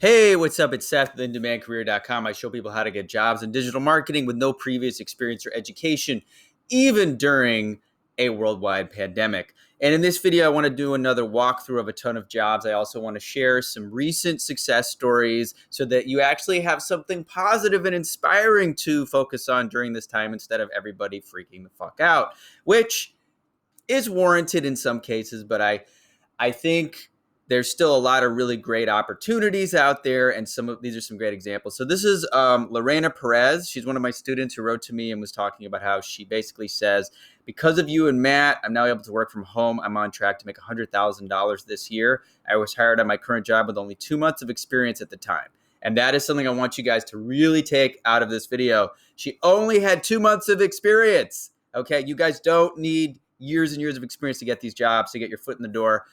Hey, what's up? It's Seth with InDemandCareer.com. I show people how to get jobs in digital marketing with no previous experience or education, even during a worldwide pandemic. And in this video, I want to do another walkthrough of a ton of jobs. I also want to share some recent success stories so that you actually have something positive and inspiring to focus on during this time instead of everybody freaking the fuck out, which is warranted in some cases, but I think there's still a lot of really great opportunities out there, and these are some great examples. So this is Lorena Perez. She's one of my students who wrote to me and was talking about how she basically says, because of you and Matt, I'm now able to work from home. I'm on track to make $100,000 this year. I was hired on my current job with only 2 months of experience at the time. And that is something I want you guys to really take out of this video. She only had 2 months of experience. Okay, you guys don't need years and years of experience to get these jobs, to get your foot in the door.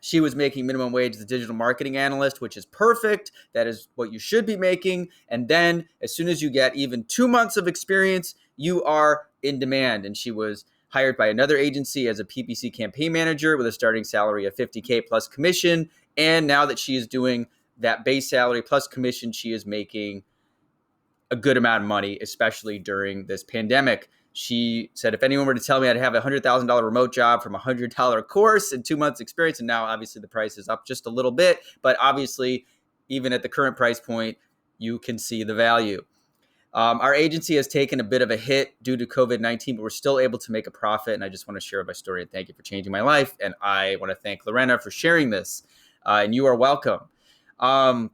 She was making minimum wage as a digital marketing analyst, which is perfect. That is what you should be making. And then as soon as you get even 2 months of experience, you are in demand. And she was hired by another agency as a PPC campaign manager with a starting salary of $50K plus commission. And now that she is doing that base salary plus commission, she is making a good amount of money, especially during this pandemic. She said, if anyone were to tell me I'd have a $100,000 remote job from a $100 course and 2 months experience, and now obviously the price is up just a little bit, but obviously even at the current price point, you can see the value. Our agency has taken a bit of a hit due to COVID-19, but we're still able to make a profit. And I just want to share my story and thank you for changing my life. And I want to thank Lorena for sharing this. And you are welcome. It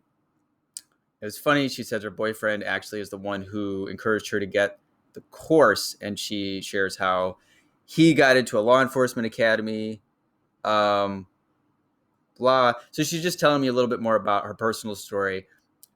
was funny. She says her boyfriend actually is the one who encouraged her to get the course, and she shares how he got into a law enforcement academy, blah. So she's just telling me a little bit more about her personal story.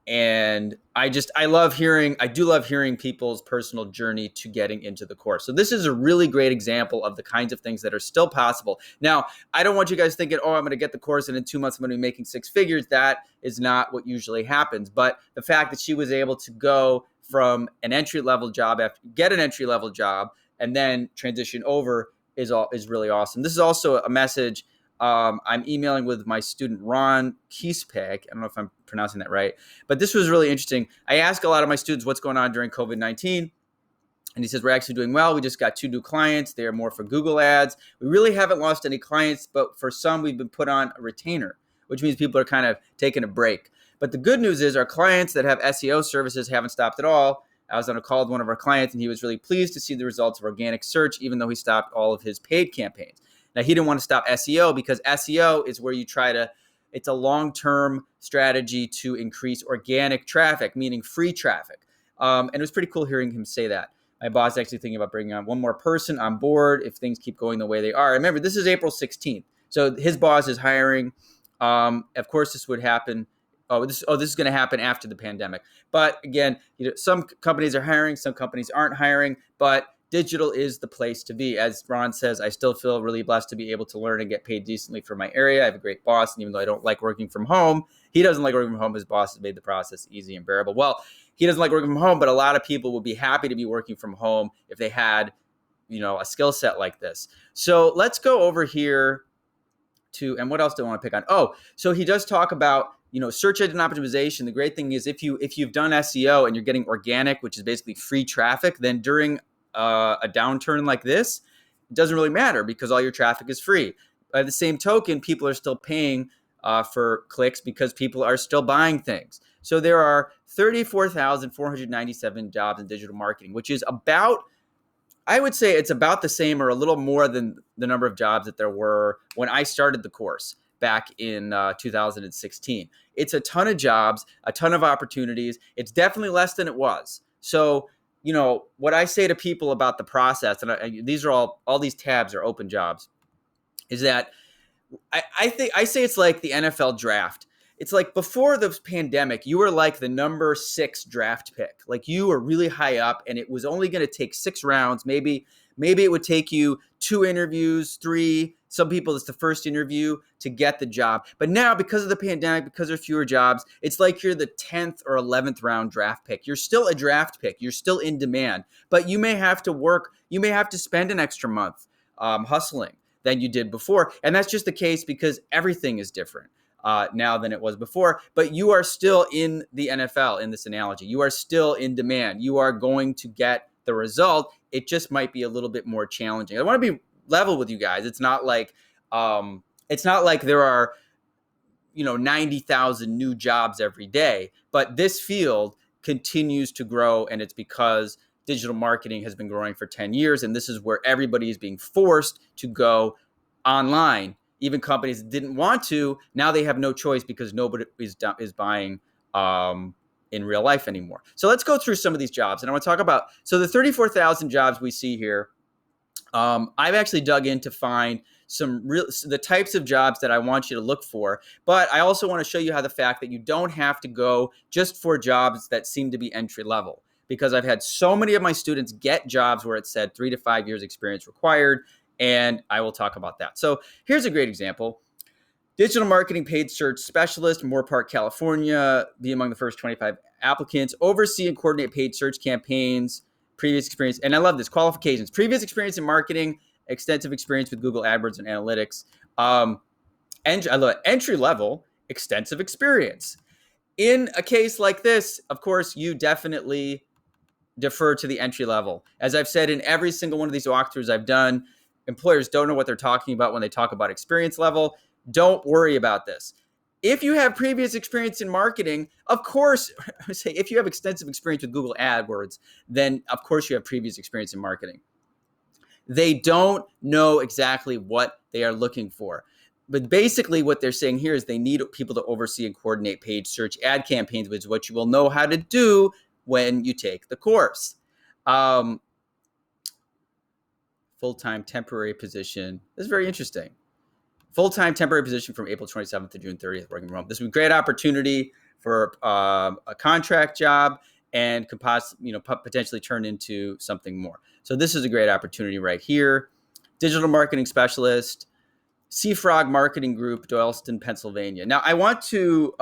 And I do love hearing people's personal journey to getting into the course. So this is a really great example of the kinds of things that are still possible. Now, I don't want you guys thinking, oh, I'm going to get the course and in 2 months I'm going to be making six figures. That is not what usually happens. But the fact that she was able to go from an entry-level job, get an entry-level job, and then transition over is really awesome. This is also a message I'm emailing with my student, Ron Kiespek. I don't know if I'm pronouncing that right, but this was really interesting. I ask a lot of my students what's going on during COVID-19, and he says, we're actually doing well. We just got 2 new clients. They are more for Google ads. We really haven't lost any clients, but for some, we've been put on a retainer, which means people are kind of taking a break. But the good news is our clients that have SEO services haven't stopped at all. I was on a call with one of our clients, and he was really pleased to see the results of organic search, even though he stopped all of his paid campaigns. Now, he didn't want to stop SEO because SEO is where you it's a long-term strategy to increase organic traffic, meaning free traffic. And it was pretty cool hearing him say that. My boss is actually thinking about bringing on one more person on board if things keep going the way they are. Remember, this is April 16th. So his boss is hiring. Of course, this would happen. This is going to happen after the pandemic. But again, some companies are hiring, some companies aren't hiring, but digital is the place to be. As Ron says, I still feel really blessed to be able to learn and get paid decently for my area. I have a great boss, and even though I don't like working from home, he doesn't like working from home. His boss has made the process easy and bearable. Well, he doesn't like working from home, but a lot of people would be happy to be working from home if they had, a skill set like this. So let's go over here and what else do I want to pick on? Oh, so he does talk about search engine optimization. The great thing is if you've done SEO and you're getting organic, which is basically free traffic, then during a downturn like this, it doesn't really matter because all your traffic is free. By the same token, people are still paying for clicks because people are still buying things. So there are 34,497 jobs in digital marketing, which is I would say it's about the same or a little more than the number of jobs that there were when I started the course back in 2016. It's a ton of jobs, a ton of opportunities. It's definitely less than it was. So, what I say to people about the process, and these are all these tabs are open jobs, is that I say it's like the NFL draft. It's like before the pandemic, you were like the number 6 draft pick. Like you were really high up, and it was only going to take 6 rounds. Maybe it would take you 2 interviews, 3. Some people, it's the first interview to get the job. But now, because of the pandemic, because there are fewer jobs, it's like you're the 10th or 11th round draft pick. You're still a draft pick. You're still in demand. But you may have to work. You may have to spend an extra month hustling than you did before. And that's just the case because everything is different. now than it was before. But you are still in the NFL in this analogy. You are still in demand. You are going to get the result. It just might be a little bit more challenging. I want to be level with you guys. It's not like there are 90,000 new jobs every day, but this field continues to grow, and it's because digital marketing has been growing for 10 years, and this is where everybody is being forced to go online. Even companies that didn't want to, now they have no choice because nobody is buying in real life anymore. So let's go through some of these jobs, and I want to talk about, so the 34,000 jobs we see here. I've actually dug in to find the types of jobs that I want you to look for, but I also want to show you how the fact that you don't have to go just for jobs that seem to be entry level, because I've had so many of my students get jobs where it said 3 to 5 years experience required, and I will talk about that. So here's a great example. Digital marketing paid search specialist, Moore Park, California, be among the first 25 applicants, oversee and coordinate paid search campaigns, previous experience, and I love this, qualifications, previous experience in marketing, extensive experience with Google AdWords and analytics, and I love it, entry level, extensive experience. In a case like this, of course, you definitely defer to the entry level. As I've said in every single one of these walkthroughs I've done, employers don't know what they're talking about when they talk about experience level. Don't worry about this. If you have previous experience in marketing, of course, say if you have extensive experience with Google AdWords, then of course you have previous experience in marketing. They don't know exactly what they are looking for. But basically what they're saying here is they need people to oversee and coordinate paid search ad campaigns, which is what you will know how to do when you take the course. Full-time temporary position. This is very interesting. Full-time temporary position from April 27th to June 30th, working from home. This would be a great opportunity for a contract job and could potentially turn into something more. So this is a great opportunity right here. Digital marketing specialist, Seafrog Marketing Group, Doylestown, Pennsylvania. Now I want to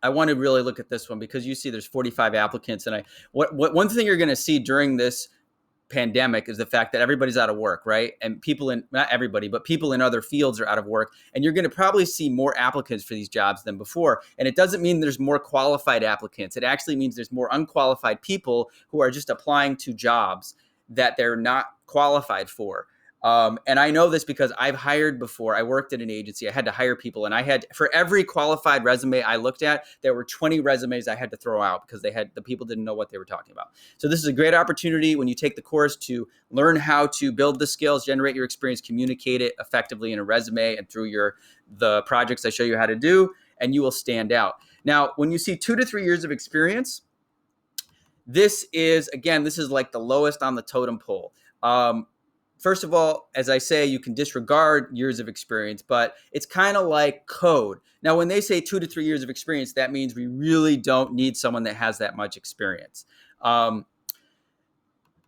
really look at this one because you see there's 45 applicants, and one thing you're going to see during this pandemic is the fact that everybody's out of work, right? And not everybody, but people in other fields are out of work. And you're going to probably see more applicants for these jobs than before. And it doesn't mean there's more qualified applicants. It actually means there's more unqualified people who are just applying to jobs that they're not qualified for. And I know this because I've hired before. I worked at an agency. I had to hire people, and for every qualified resume I looked at, there were 20 resumes I had to throw out because the people didn't know what they were talking about. So this is a great opportunity when you take the course to learn how to build the skills, generate your experience, communicate it effectively in a resume and through the projects I show you how to do, and you will stand out. Now, when you see 2 to 3 years of experience, this is like the lowest on the totem pole. First of all, as I say, you can disregard years of experience, but it's kind of like code. Now, when they say 2 to 3 years of experience, that means we really don't need someone that has that much experience.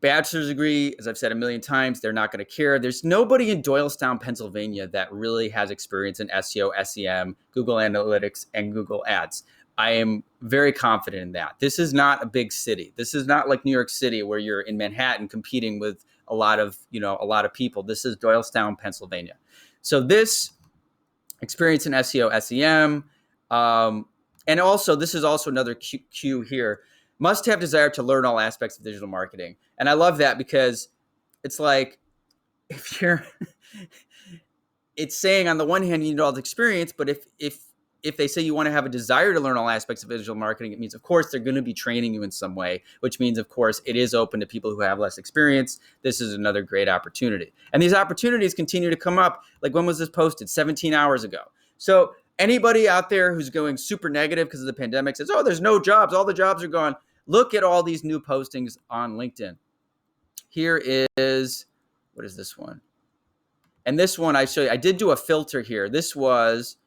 Bachelor's degree, as I've said a million times, they're not going to care. There's nobody in Doylestown, Pennsylvania that really has experience in SEO, SEM, Google Analytics, and Google Ads. I am very confident in that. This is not a big city. This is not like New York City where you're in Manhattan competing with a lot of people. This is Doylestown, Pennsylvania. So this experience in SEO, SEM, and also this is also another cue here. Must have desire to learn all aspects of digital marketing. And I love that because it's like it's saying on the one hand you need all the experience, but if they say you want to have a desire to learn all aspects of digital marketing, it means, of course, they're going to be training you in some way, which means, of course, it is open to people who have less experience. This is another great opportunity. And these opportunities continue to come up. Like, when was this posted? 17 hours ago. So anybody out there who's going super negative because of the pandemic says, oh, there's no jobs. All the jobs are gone. Look at all these new postings on LinkedIn. Here is, what is this one? And this one I show you, I did do a filter here. This was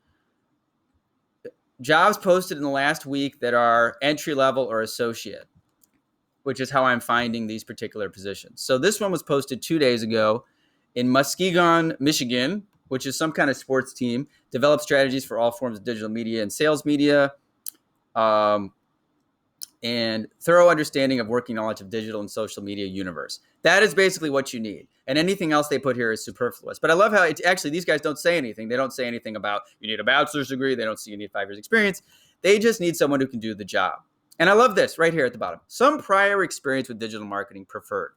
jobs posted in the last week that are entry level or associate, which is how I'm finding these particular positions. So this one was posted 2 days ago in Muskegon, Michigan, which is some kind of sports team. Develop strategies for all forms of digital media and sales media. and thorough understanding of working knowledge of digital and social media universe. That is basically what you need. And anything else they put here is superfluous. But I love how it's actually, these guys don't say anything. They don't say anything about you need a bachelor's degree. They don't say you need 5 years experience. They just need someone who can do the job. And I love this right here at the bottom. Some prior experience with digital marketing preferred.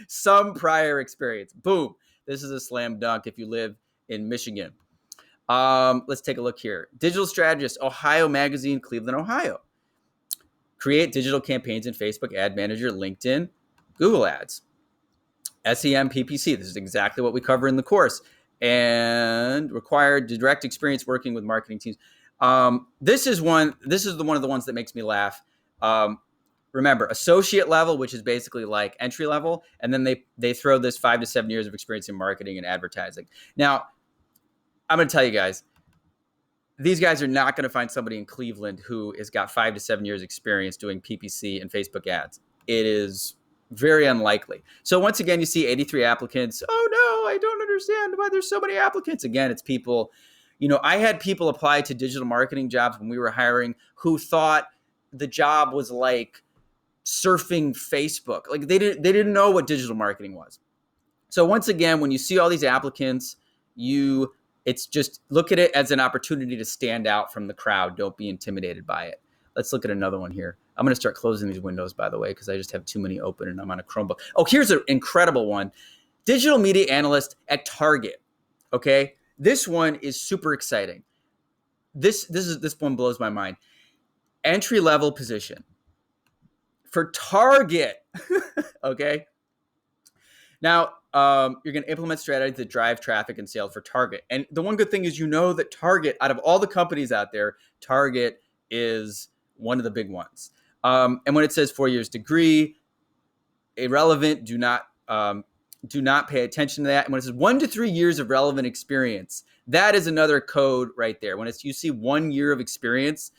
Some prior experience. Boom. This is a slam dunk if you live in Michigan. Let's take a look here. Digital strategist, Ohio Magazine, Cleveland, Ohio. Create digital campaigns in Facebook Ad Manager, LinkedIn, Google Ads. SEM PPC. This is exactly what we cover in the course. And required direct experience working with marketing teams. This is one of the ones that makes me laugh. Remember, associate level, which is basically like entry level, and then they throw this 5 to 7 years of experience in marketing and advertising. Now, I'm going to tell you guys, these guys are not going to find somebody in Cleveland who has got 5 to 7 years experience doing PPC and Facebook ads. It is very unlikely. So once again, you see 83 applicants. Oh no, I don't understand why there's so many applicants. Again, it's people, I had people apply to digital marketing jobs when we were hiring who thought the job was like surfing Facebook. Like they didn't know what digital marketing was. So once again, when you see all these applicants, it's just look at it as an opportunity to stand out from the crowd. Don't be intimidated by it. Let's look at another one here. I'm going to start closing these windows, by the way, because I just have too many open and I'm on a Chromebook. Oh, here's an incredible one. Digital media analyst at Target. Okay. This one is super exciting. This one blows my mind. Entry level position for Target. Okay. Now, you're going to implement strategies that drive traffic and sales for Target. And the one good thing is, that Target, out of all the companies out there, Target is one of the big ones. And when it says 4 years degree, irrelevant, do not pay attention to that. And when it says 1 to 3 years of relevant experience, that is another code right there. When you see 1 year of experience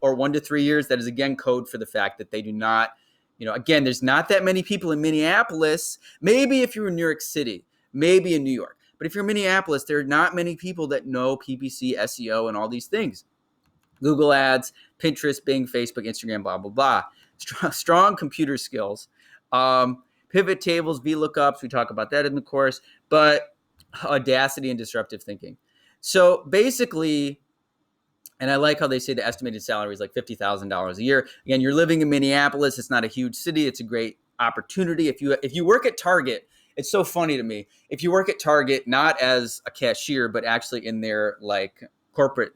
or 1 to 3 years, that is again code for the fact that they do not. Again, there's not that many people in Minneapolis. Maybe if you're in New York City, maybe in New York. But if you're in Minneapolis, there are not many people that know PPC, SEO, and all these things. Google Ads, Pinterest, Bing, Facebook, Instagram, blah, blah, blah. Strong computer skills. Pivot tables, VLOOKUPs, we talk about that in the course. But audacity and disruptive thinking. So basically, and I like how they say the estimated salary is like $50,000 a year. Again, you're living in Minneapolis. It's not a huge city. It's a great opportunity. If you work at Target, it's so funny to me. If you work at Target, not as a cashier, but actually in their like corporate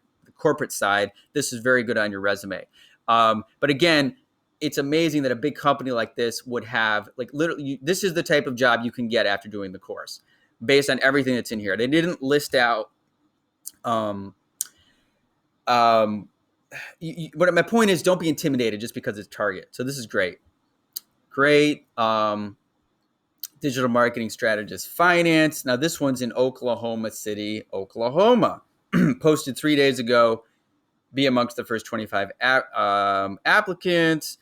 side, this is very good on your resume. But again, it's amazing that a big company like this would have like literally. This is the type of job you can get after doing the course, based on everything that's in here. They didn't list out. But my point is, don't be intimidated just because it's Target. So this is great. Digital marketing strategist, finance. Now this one's in Oklahoma City, Oklahoma. Posted 3 days ago. Be amongst the first 25 applicants.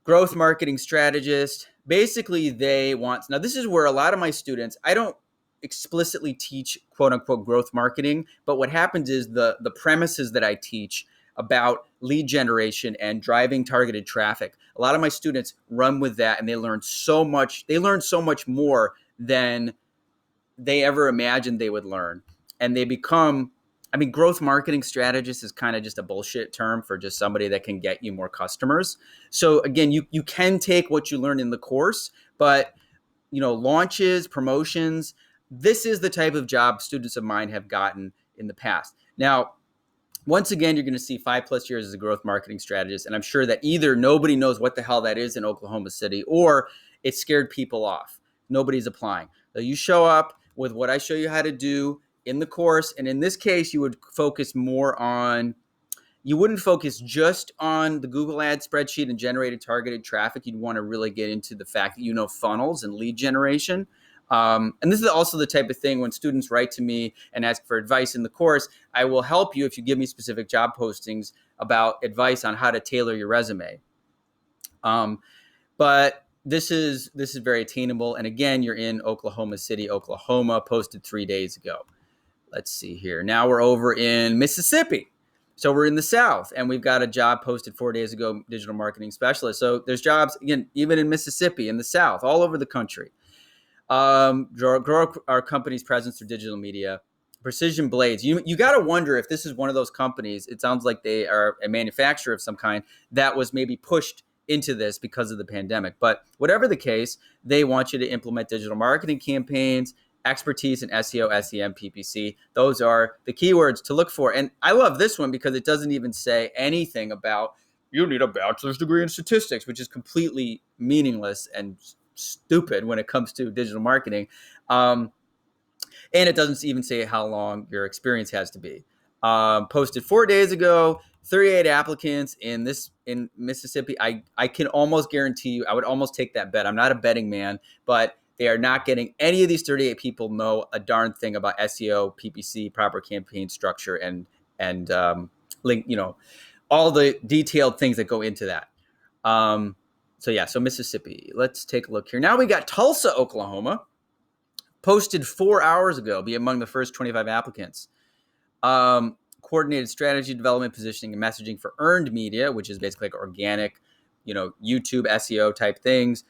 Growth marketing strategist. Basically, they want. Now this is where a lot of my students. I don't explicitly teach quote unquote growth marketing, but what happens is the premises that I teach about lead generation and driving targeted traffic, a lot of my students run with that and they learn so much more than they ever imagined they would learn. And they become, growth marketing strategist is kind of just a bullshit term for just somebody that can get you more customers. So again, you can take what you learn in the course, but launches, promotions, this is the type of job students of mine have gotten in the past. Now, once again, you're going to see 5+ years as a growth marketing strategist. And I'm sure that either nobody knows what the hell that is in Oklahoma City, or it scared people off. Nobody's applying. So you show up with what I show you how to do in the course. And in this case, you would focus you wouldn't focus just on the Google Ads spreadsheet and generated targeted traffic. You'd want to really get into the fact that funnels and lead generation. And this is also the type of thing when students write to me and ask for advice in the course, I will help you if you give me specific job postings about advice on how to tailor your resume. But this is very attainable. And again, you're in Oklahoma City, Oklahoma, posted 3 days ago. Let's see here. Now we're over in Mississippi. So we're in the South, and we've got a job posted 4 days ago, digital marketing specialist. So there's jobs, again, even in Mississippi, in the South, all over the country. Grow our company's presence through digital media. Precision Blades. You got to wonder if this is one of those companies. It sounds like they are a manufacturer of some kind that was maybe pushed into this because of the pandemic. But whatever the case, they want you to implement digital marketing campaigns, expertise in SEO, SEM, PPC. Those are the keywords to look for. And I love this one because it doesn't even say anything about you need a bachelor's degree in statistics, which is completely meaningless and stupid when it comes to digital marketing. And it doesn't even say how long your experience has to be. Posted 4 days ago, 38 applicants in Mississippi. I can almost guarantee you, I would almost take that bet. I'm not a betting man, but they are not getting any of these 38 people know a darn thing about SEO, PPC, proper campaign structure, and link, all the detailed things that go into that. So Mississippi. Let's take a look here. Now we got Tulsa, Oklahoma. Posted 4 hours ago, be among the first 25 applicants. Coordinated strategy development, positioning, and messaging for earned media, which is basically like organic, YouTube SEO type things.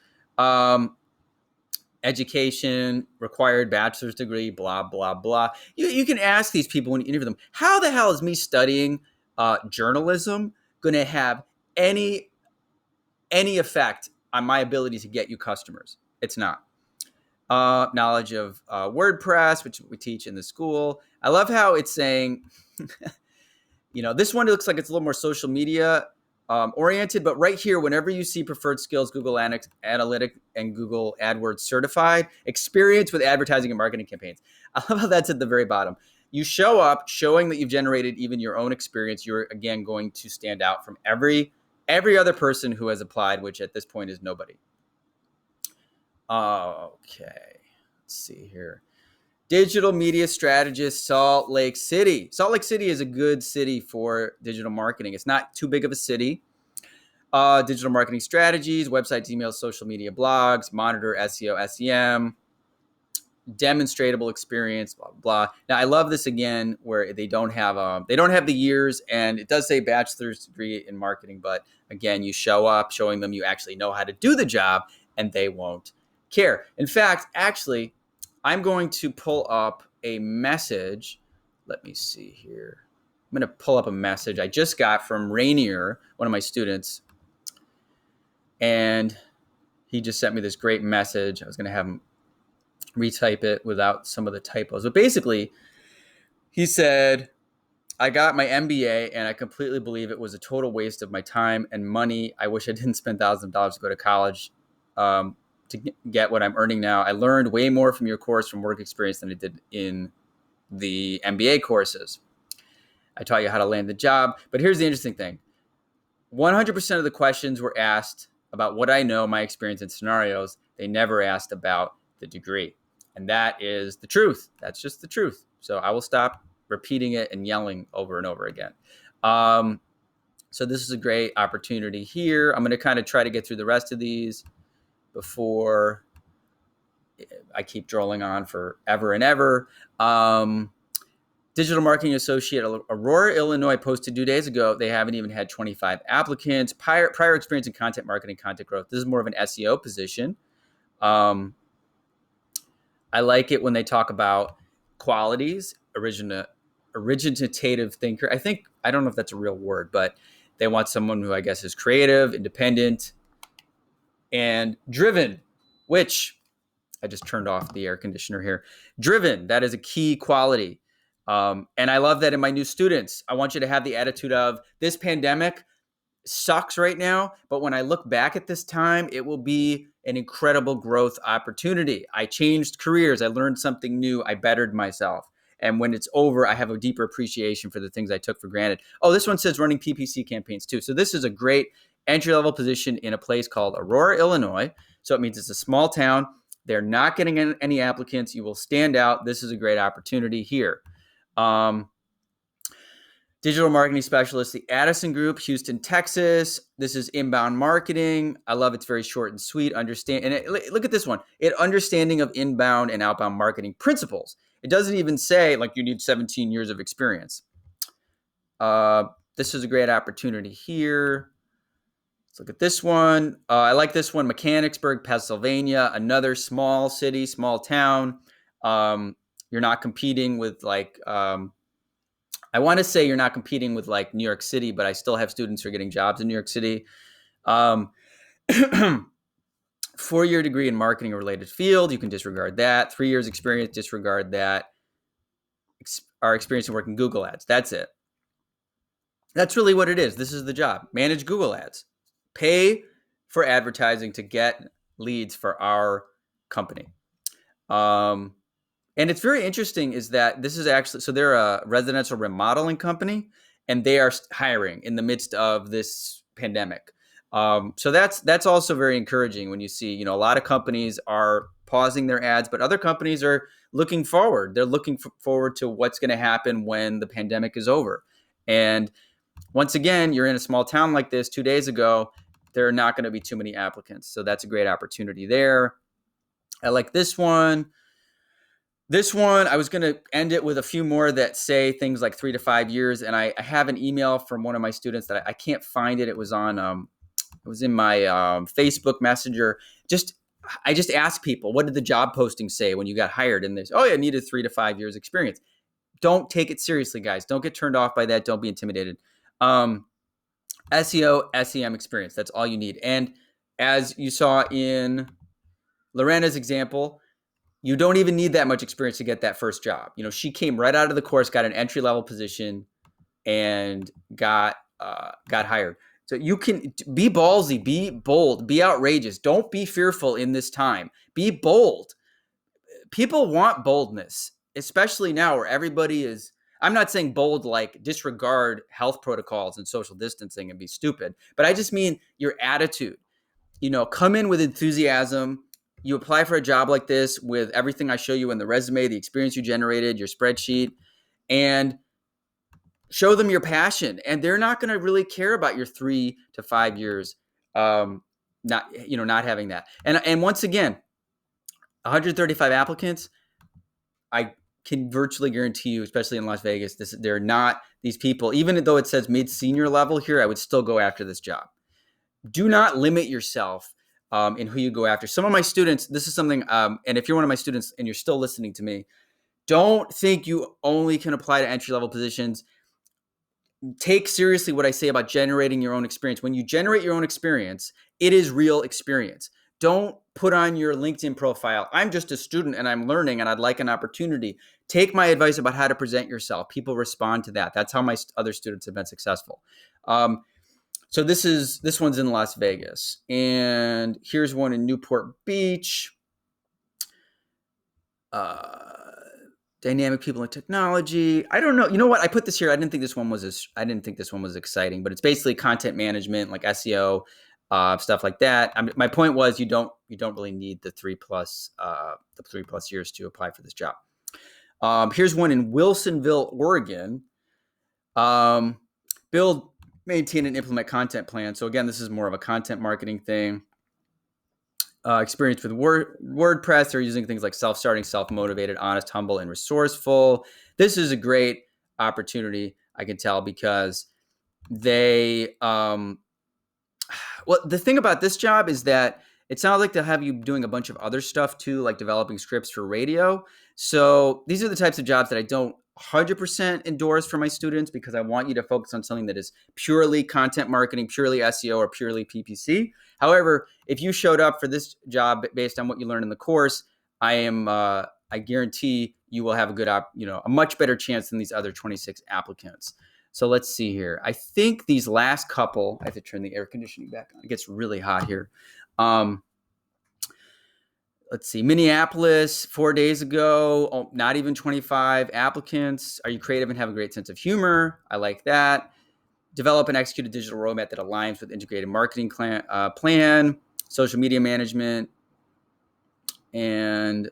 Education, required bachelor's degree, blah, blah, blah. You can ask these people when you interview them, how the hell is me studying journalism going to have any effect on my ability to get you customers? It's not. Knowledge of WordPress, which we teach in the school. I love how it's saying, this one looks like it's a little more social media oriented, but right here, whenever you see preferred skills, Google Analytics and Google AdWords certified, experience with advertising and marketing campaigns. I love how that's at the very bottom. You show up showing that you've generated even your own experience. You're, again, going to stand out from every other person who has applied, which at this point is nobody. Okay, let's see here. Digital media strategist, Salt Lake City. Salt Lake City is a good city for digital marketing. It's not too big of a city. Digital marketing strategies, websites, emails, social media, blogs, monitor SEO, SEM, demonstratable experience, blah, blah. Now, I love this again where they don't have the years, and it does say bachelor's degree in marketing, but again, you show up showing them you actually know how to do the job, and they won't care. In fact, actually, I'm going to pull up a message. Let me see here. I'm going to pull up a message I just got from Rainier, one of my students, and he just sent me this great message. I was going to have him retype it without some of the typos. But basically, he said, I got my MBA and I completely believe it was a total waste of my time and money. I wish I didn't spend thousands of dollars to go to college to get what I'm earning now. I learned way more from your course from work experience than I did in the MBA courses. I taught you how to land the job. But here's the interesting thing. 100% of the questions were asked about what I know, my experience in scenarios. They never asked about the degree. And that is the truth. That's just the truth. So I will stop repeating it and yelling over and over again. So this is a great opportunity here. I'm going to kind of try to get through the rest of these before I keep drolling on forever and ever. Digital marketing associate, Aurora, Illinois, posted 2 days ago. They haven't even had 25 applicants. Prior experience in content marketing, content growth. This is more of an SEO position. I like it when they talk about qualities, originative thinker. I don't know if that's a real word, but they want someone who I guess is creative, independent, and driven, which I just turned off the air conditioner here. Driven, that is a key quality. And I love that in my new students. I want you to have the attitude of this pandemic sucks right now, but when I look back at this time, it will be an incredible growth opportunity. I changed careers. I learned something new. I bettered myself. And when it's over, I have a deeper appreciation for the things I took for granted. Oh, this one says running PPC campaigns too. So this is a great entry-level position in a place called Aurora, Illinois. So it means it's a small town. They're not getting any applicants. You will stand out. This is a great opportunity here. Digital marketing specialist, the Addison Group, Houston, Texas. This is inbound marketing. I love it's very short and sweet. Look at this one. Understanding of inbound and outbound marketing principles. It doesn't even say like you need 17 years of experience. This is a great opportunity here. Let's look at this one. I like this one, Mechanicsburg, Pennsylvania, another small city, small town. You're not competing with I want to say you're not competing with like New York City, but I still have students who are getting jobs in New York City. 4-year degree in marketing or related field, you can disregard that. 3 years experience, disregard that. Our experience in working Google ads, that's it. That's really what it is. This is the job. Manage Google ads. Pay for advertising to get leads for our company. And it's very interesting is that this is actually, so they're a residential remodeling company and they are hiring in the midst of this pandemic. So that's also very encouraging when you see, a lot of companies are pausing their ads, but other companies are looking forward. They're looking forward to what's going to happen when the pandemic is over. And once again, you're in a small town like this 2 days ago, there are not going to be too many applicants. So that's a great opportunity there. I like this one. This one, I was going to end it with a few more that say things like 3 to 5 years. And I have an email from one of my students that I can't find it. It was on, it was in my Facebook Messenger. I just asked people, what did the job posting say when you got hired? And there's, I needed 3 to 5 years experience. Don't take it seriously, guys. Don't get turned off by that. Don't be intimidated. SEO, SEM experience. That's all you need. And as you saw in Lorena's example, you don't even need that much experience to get that first job. She came right out of the course, got an entry-level position, and got hired. So you can be ballsy, be bold, be outrageous. Don't be fearful in this time. Be bold. People want boldness, especially now where everybody is. I'm not saying bold like disregard health protocols and social distancing and be stupid, but I just mean your attitude. Come in with enthusiasm. You apply for a job like this with everything I show you in the resume, the experience you generated, your spreadsheet, and show them your passion. And they're not going to really care about your 3 to 5 years, not having that. And once again, 135 applicants, I can virtually guarantee you, especially in Las Vegas, they're not these people. Even though it says mid-senior level here, I would still go after this job. Do not limit yourself in who you go after. Some of my students, this is something, and if you're one of my students and you're still listening to me, don't think you only can apply to entry-level positions. Take seriously what I say about generating your own experience. When you generate your own experience, it is real experience. Don't put on your LinkedIn profile, I'm just a student and I'm learning and I'd like an opportunity. Take my advice about how to present yourself. People respond to that. That's how my other students have been successful. So this one's in Las Vegas, and here's one in Newport Beach. Dynamic people in technology. I don't know. You know what? I put this here. I didn't think this one was exciting, but it's basically content management, like SEO, stuff like that. My point was you don't really need the 3+ years to apply for this job. Here's one in Wilsonville, Oregon. Build, maintain, and implement content plan. So again, this is more of a content marketing thing. Experience with WordPress. They're using things like self-starting, self-motivated, honest, humble, and resourceful. This is a great opportunity, I can tell, because they, well, the thing about this job is that it sounds like they'll have you doing a bunch of other stuff too, like developing scripts for radio. So these are the types of jobs that I don't 100% endorse for my students, because I want you to focus on something that is purely content marketing, purely SEO, or purely PPC. However, if you showed up for this job based on what you learned in the course, I guarantee you will have a much better chance than these other 26 applicants. So let's see here. I think these last couple, I have to turn the air conditioning back on. It gets really hot here. Let's see, Minneapolis, 4 days ago, not even 25 applicants. Are you creative and have a great sense of humor? I like that. Develop and execute a digital roadmap that aligns with integrated marketing plan, social media management, and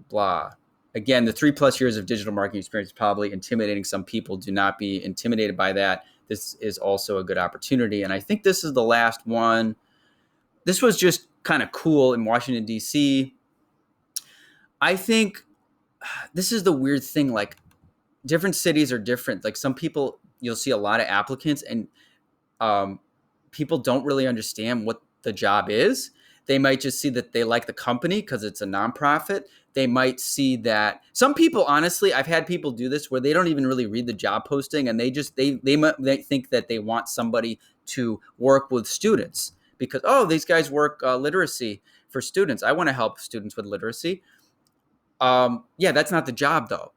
blah. Again, the 3+ years of digital marketing experience is probably intimidating some people. Do not be intimidated by that. This is also a good opportunity. And I think this is the last one. This was just kind of cool in Washington, D.C. I think this is the weird thing. Like, different cities are different. Like, some people you'll see a lot of applicants, and people don't really understand what the job is. They might just see that they like the company because it's a nonprofit. They might see that some people, honestly, I've had people do this where they don't even really read the job posting, and they think that they want somebody to work with students because, oh, these guys work literacy for students. I want to help students with literacy. Yeah, that's not the job though.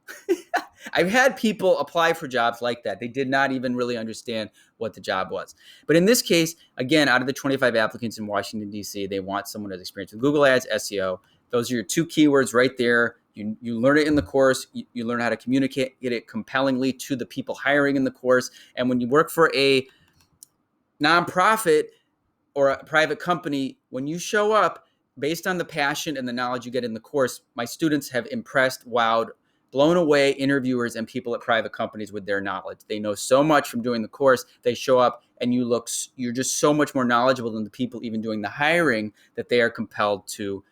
I've had people apply for jobs like that. They did not even really understand what the job was. But in this case, again, out of the 25 applicants in Washington, D.C., they want someone who has experience with Google Ads, SEO. Those are your two keywords right there. You learn it in the course. You learn how to communicate it compellingly to the people hiring in the course. And when you work for a nonprofit or a private company, when you show up, based on the passion and the knowledge you get in the course, my students have impressed, wowed, blown away interviewers and people at private companies with their knowledge. They know so much from doing the course. They show up and you're just so much more knowledgeable than the people even doing the hiring that they are compelled to,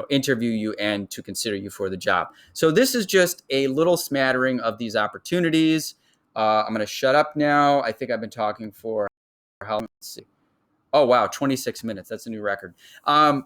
interview you and to consider you for the job. So this is just a little smattering of these opportunities. I'm going to shut up now. I think I've been talking for how long? Let's see. Oh, wow. 26 minutes. That's a new record. I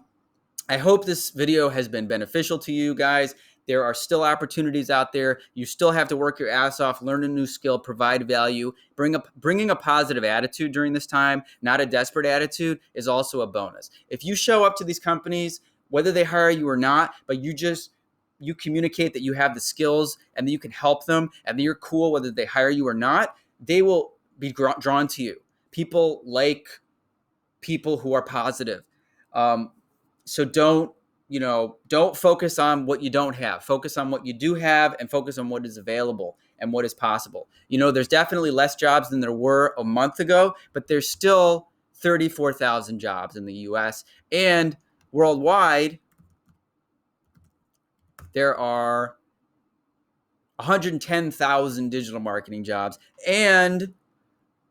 hope this video has been beneficial to you guys. There are still opportunities out there. You still have to work your ass off, learn a new skill, provide value. Bringing a positive attitude during this time, not a desperate attitude, is also a bonus. If you show up to these companies, whether they hire you or not, but you communicate that you have the skills and that you can help them and that you're cool whether they hire you or not, they will be drawn to you. People like people who are positive. So don't focus on what you don't have. Focus on what you do have and focus on what is available and what is possible. There's definitely less jobs than there were a month ago, but there's still 34,000 jobs in the US, and worldwide there are 110,000 digital marketing jobs. And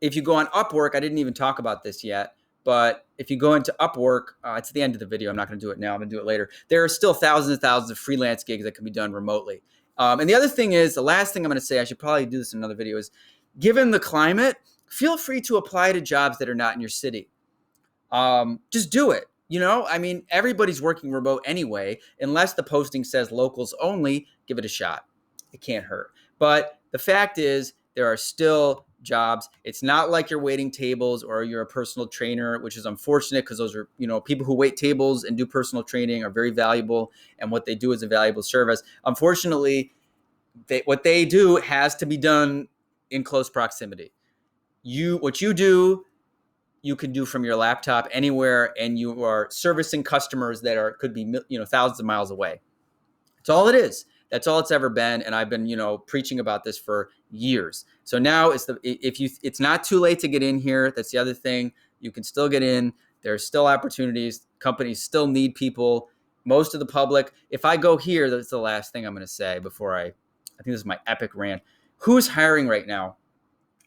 if you go on Upwork, I didn't even talk about this yet, but if you go into Upwork, it's the end of the video. I'm not going to do it now. I'm going to do it later. There are still thousands and thousands of freelance gigs that can be done remotely. And the other thing is, the last thing I'm going to say, I should probably do this in another video, is given the climate, feel free to apply to jobs that are not in your city. Just do it. Everybody's working remote anyway. Unless the posting says locals only, give it a shot. It can't hurt. But the fact is, there are still jobs. It's not like you're waiting tables or you're a personal trainer, which is unfortunate because those are, people who wait tables and do personal training are very valuable, and what they do is a valuable service. Unfortunately, what they do has to be done in close proximity. What you do, you can do from your laptop anywhere, and you are servicing customers that could be thousands of miles away. That's all it is. That's all it's ever been, and I've been, preaching about this for years. So now it's not too late to get in here. That's the other thing. You can still get in. There are still opportunities. Companies still need people. Most of the public. If I go here, that's the last thing I'm going to say before I think this is my epic rant. Who's hiring right now?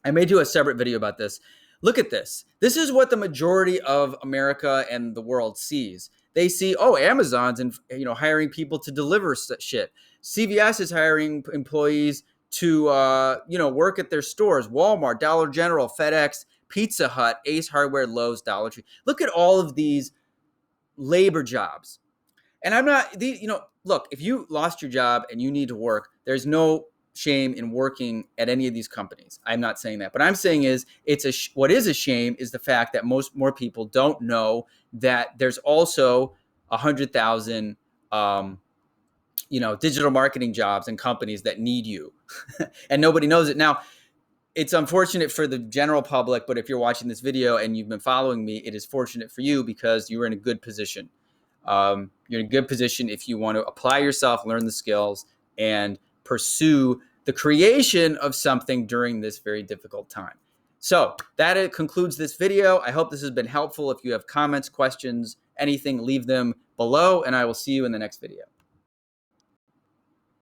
I may do a separate video about this. Look at this. This is what the majority of America and the world sees. They see, Amazon's and hiring people to deliver shit. CVS is hiring employees to work at their stores. Walmart, Dollar General, FedEx, Pizza Hut, Ace Hardware, Lowe's, Dollar Tree. Look at all of these labor jobs. And I'm not, look, if you lost your job and you need to work, there's no shame in working at any of these companies. I'm not saying that. But I'm saying is what is a shame is the fact that more people don't know that there's also 100,000 digital marketing jobs and companies that need you. And nobody knows it. Now, it's unfortunate for the general public, but if you're watching this video and you've been following me, it is fortunate for you because you're in a good position. You're in a good position if you want to apply yourself, learn the skills, and pursue the creation of something during this very difficult time. So that concludes this video. I hope this has been helpful. If you have comments, questions, anything, leave them below, and I will see you in the next video.